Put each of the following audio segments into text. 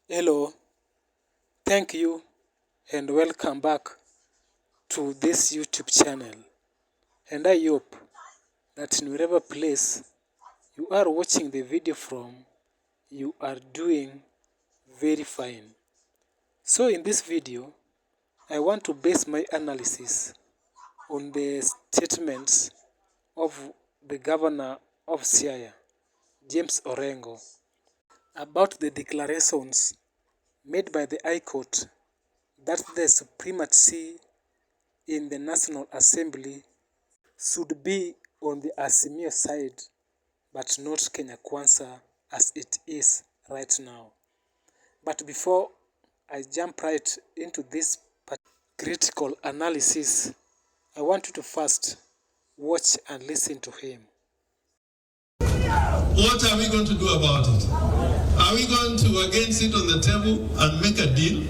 Hello, thank you and welcome back to this YouTube channel. And I hope that in whatever place you are watching the video from, you are doing very fine. So in this video, I want to base my analysis on the statements of the governor of Siaya, James Orengo, about the declarations made by the High Court that the supremacy in the National Assembly should be on the Azimio side but not Kenya Kwanza as it is right now. But before I jump right into this critical analysis, I want you to first watch and listen to him. What are we going to do about it? Are we going to again sit on the table and make a deal?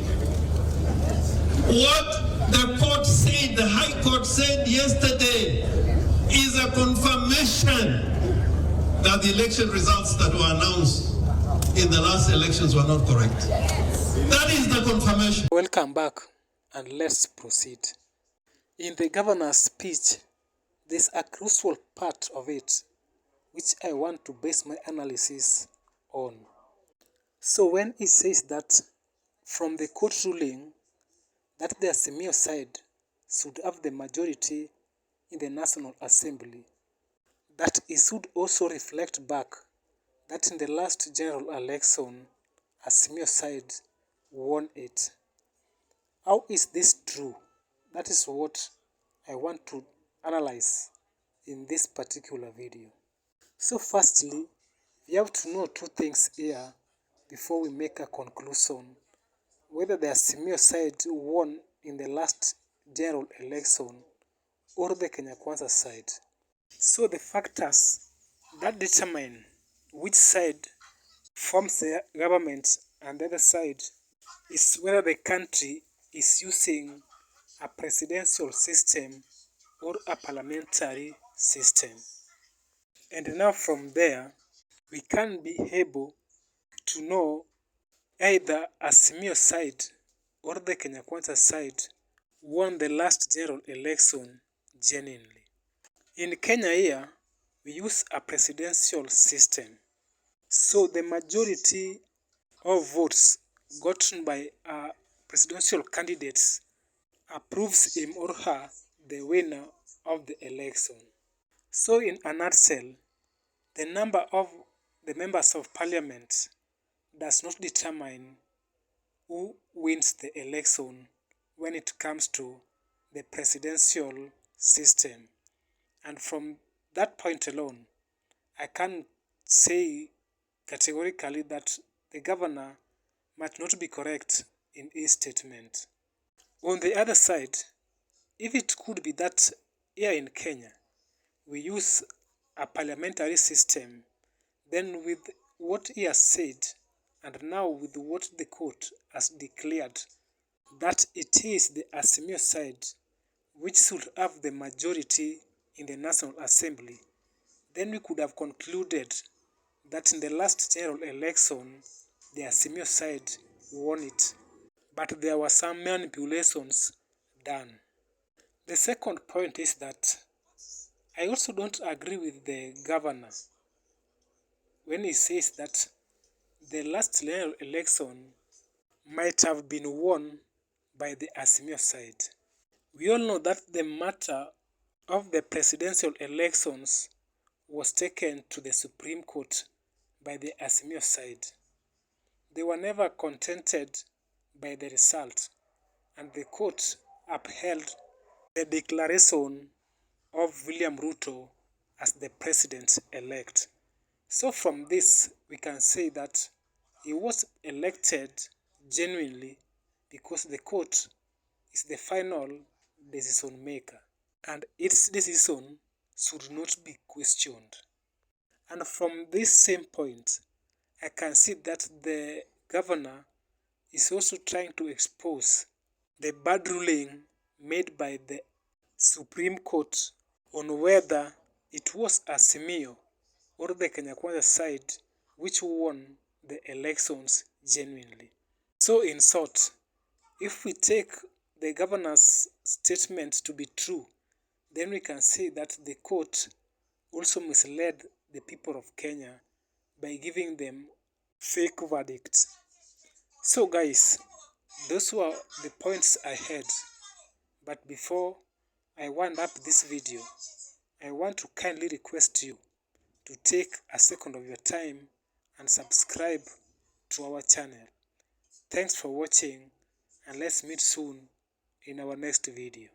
What the court said, the High Court said yesterday, is a confirmation that the election results that were announced in the last elections were not correct. That is the confirmation. Welcome back and let's proceed. In the governor's speech, there's a crucial part of it which I want to base my analysis on. So when he says that from the court ruling that the Azimio side should have the majority in the National Assembly, that it should also reflect back that in the last general election, Azimio side won it. How is this true? That is what I want to analyze in this particular video. So firstly, we have to know two things here before we make a conclusion whether the Azimio side won in the last general election or the Kenya Kwanza side. So the factors that determine which side forms the government and the other side is whether the country is using a presidential system or a parliamentary system. And now from there, we can be able to know either Azimio side or the Kenya Kwanza side won the last general election genuinely. In Kenya here, we use a presidential system. So the majority of votes gotten by presidential candidates approves him or her the winner of the election. So in a nutshell, the number of the members of parliament does not determine who wins the election when it comes to the presidential system. And from that point alone, I can say categorically that the governor might not be correct in his statement. On the other side, if it could be that here in Kenya, we use a parliamentary system, then with what he has said, and now with what the court has declared, that it is the Azimio side which should have the majority in the National Assembly, then we could have concluded that in the last general election, the Azimio side won it. But there were some manipulations done. The second point is that I also don't agree with the governor when he says that the last general election might have been won by the Azimio side. We all know that the matter of the presidential elections was taken to the Supreme Court by the Azimio side. They were never contented by the result, and the court upheld the declaration of William Ruto as the president-elect. So from this, we can say that he was elected genuinely because the court is the final decision maker, and its decision should not be questioned. And from this same point, I can see that the governor is also trying to expose the bad ruling made by the Supreme Court on whether it was Azimio or the Kenya Kwanza side which won the elections genuinely. So in short, if we take the governor's statement to be true, then we can say that the court also misled the people of Kenya by giving them fake verdicts. So guys, those were the points I had. But before I wind up this video, I want to kindly request you to take a second of your time and subscribe to our channel. Thanks for watching, and let's meet soon in our next video.